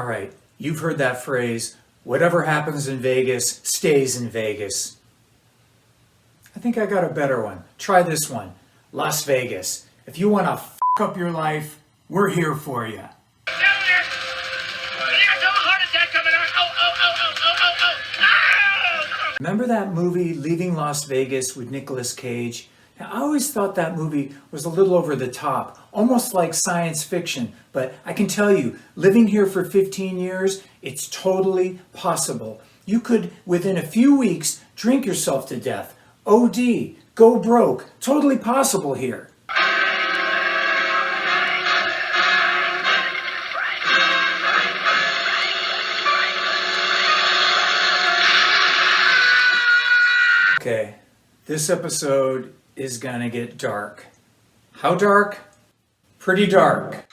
All right, you've heard that phrase, whatever happens in Vegas stays in Vegas. I think I got a better one. Try this one. Las Vegas. If you want to f*** up your life, we're here for you. Remember that movie, Leaving Las Vegas, with Nicolas Cage? Now, I always thought that movie was a little over the top, almost like science fiction, but I can tell you, living here for 15 years, it's totally possible. You could, within a few weeks, drink yourself to death, OD, go broke, totally possible here. Okay, this episode is gonna get dark. How dark? Pretty dark.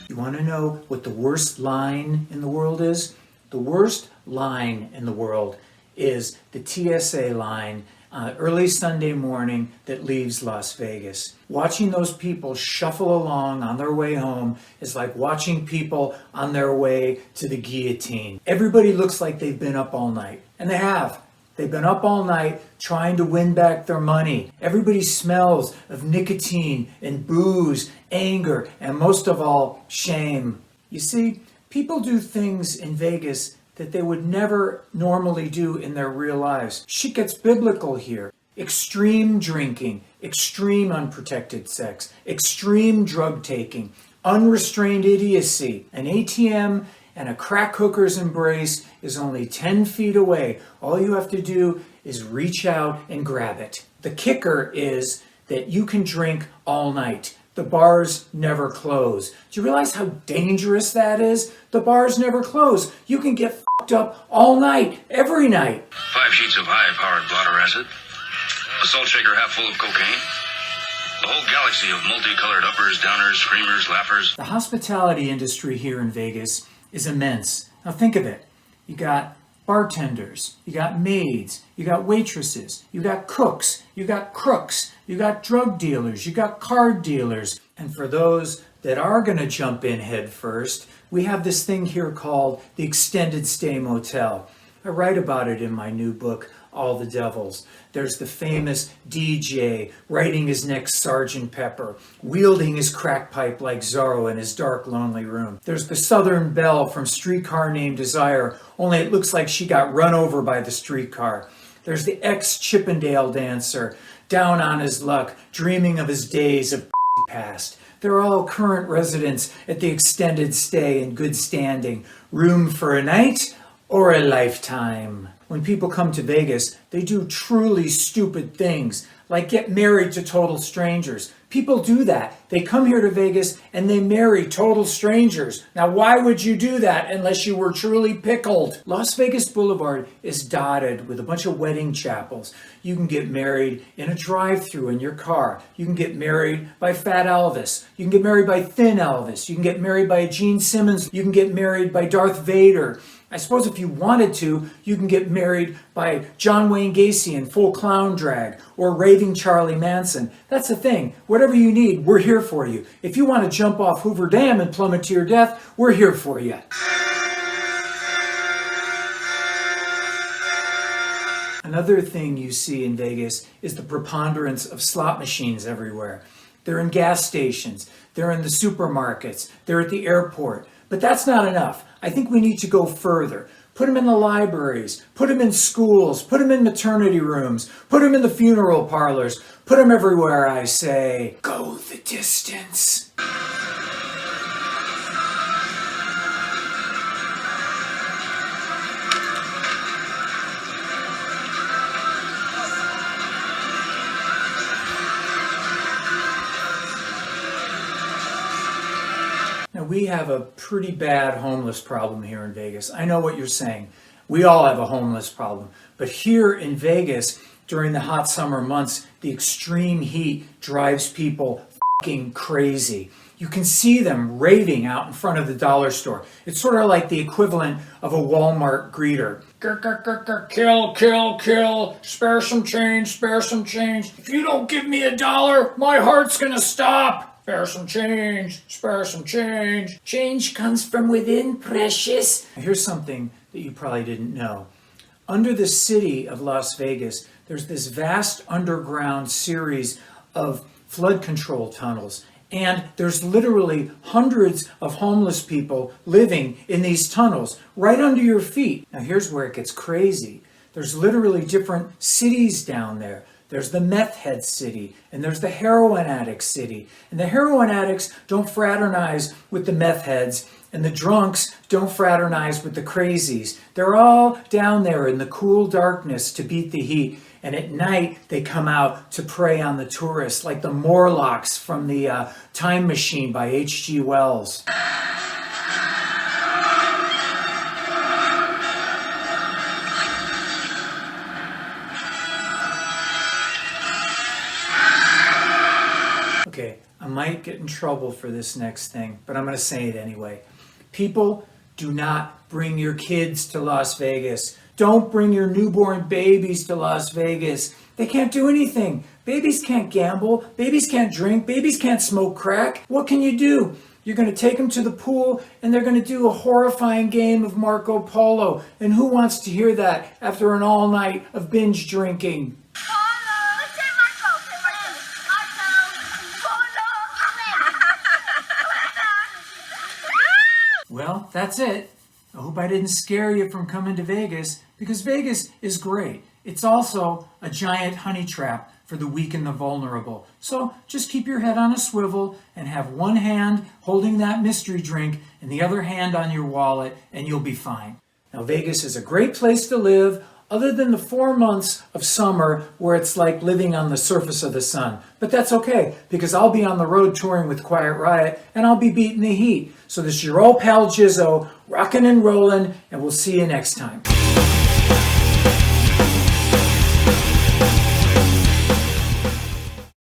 You wanna know what the worst line in the world is? The worst line in the world is the TSA line early Sunday morning that leaves Las Vegas. Watching those people shuffle along on their way home is like watching people on their way to the guillotine. Everybody looks like they've been up all night, and they have. They've been up all night trying to win back their money. Everybody smells of nicotine and booze, anger, and most of all, shame. You see, people do things in Vegas that they would never normally do in their real lives. Shit gets biblical here. Extreme drinking, extreme unprotected sex, extreme drug taking, unrestrained idiocy. An ATM and a crack hooker's embrace is only 10 feet away. All you have to do is reach out and grab it. The kicker is that you can drink all night. The bars never close. Do you realize how dangerous that is? The bars never close. You can get f***ed up all night, every night. 5 sheets of high-powered blotter acid, a salt shaker half full of cocaine, a whole galaxy of multicolored uppers, downers, screamers, laughers. The hospitality industry here in Vegas is immense. Now think of it. You got bartenders, you got maids, you got waitresses, you got cooks, you got crooks, you got drug dealers, you got card dealers. And for those that are going to jump in head first, we have this thing here called the Extended Stay Motel. I write about it in my new book, All the Devils. There's the famous DJ writing his next Sgt. Pepper, wielding his crack pipe like Zorro in his dark, lonely room. There's the Southern Belle from Streetcar Named Desire, only it looks like she got run over by the streetcar. There's the ex-Chippendale dancer, down on his luck, dreaming of his days of past. They're all current residents at the Extended Stay in good standing. Room for a night or a lifetime. When people come to Vegas, they do truly stupid things, like get married to total strangers. People do that. They come here to Vegas and they marry total strangers. Now, why would you do that unless you were truly pickled? Las Vegas Boulevard is dotted with a bunch of wedding chapels. You can get married in a drive-thru in your car. You can get married by Fat Elvis. You can get married by Thin Elvis. You can get married by Gene Simmons. You can get married by Darth Vader. I suppose if you wanted to, you can get married by John Wayne Gacy in full clown drag or raving Charlie Manson. That's the thing. Whatever you need, we're here for you. If you want to jump off Hoover Dam and plummet to your death, we're here for you. Another thing you see in Vegas is the preponderance of slot machines everywhere. They're in gas stations, they're in the supermarkets, they're at the airport. But that's not enough. I think we need to go further. Put them in the libraries, put them in schools, put them in maternity rooms, put them in the funeral parlors, put them everywhere, I say. Go the distance. Now, we have a pretty bad homeless problem here in Vegas. I know what you're saying. We all have a homeless problem. But here in Vegas, during the hot summer months, the extreme heat drives people fucking crazy. You can see them raving out in front of the dollar store. It's sort of like the equivalent of a Walmart greeter. Kill, kill, kill. Spare some change, spare some change. If you don't give me $1, my heart's gonna stop. Spare some change, spare some change. Change comes from within, precious. Here's something that you probably didn't know. Under the city of Las Vegas, there's this vast underground series of flood control tunnels. And there's literally hundreds of homeless people living in these tunnels right under your feet. Now here's where it gets crazy. There's literally different cities down there. There's the meth head city, and there's the heroin addict city. And the heroin addicts don't fraternize with the meth heads, and the drunks don't fraternize with the crazies. They're all down there in the cool darkness to beat the heat. And at night, they come out to prey on the tourists, like the Morlocks from the Time Machine by H.G. Wells. Okay, I might get in trouble for this next thing, but I'm going to say it anyway. People, do not bring your kids to Las Vegas. Don't bring your newborn babies to Las Vegas. They can't do anything. Babies can't gamble. Babies can't drink. Babies can't smoke crack. What can you do? You're going to take them to the pool and they're going to do a horrifying game of Marco Polo. And who wants to hear that after an all night of binge drinking? Well, that's it. I hope I didn't scare you from coming to Vegas, because Vegas is great. It's also a giant honey trap for the weak and the vulnerable. So just keep your head on a swivel and have one hand holding that mystery drink and the other hand on your wallet, and you'll be fine. Now, Vegas is a great place to live, other than the 4 months of summer where it's like living on the surface of the sun. But that's okay, because I'll be on the road touring with Quiet Riot, and I'll be beating the heat. So this is your old pal Jizzo, rockin' and rollin', and we'll see you next time.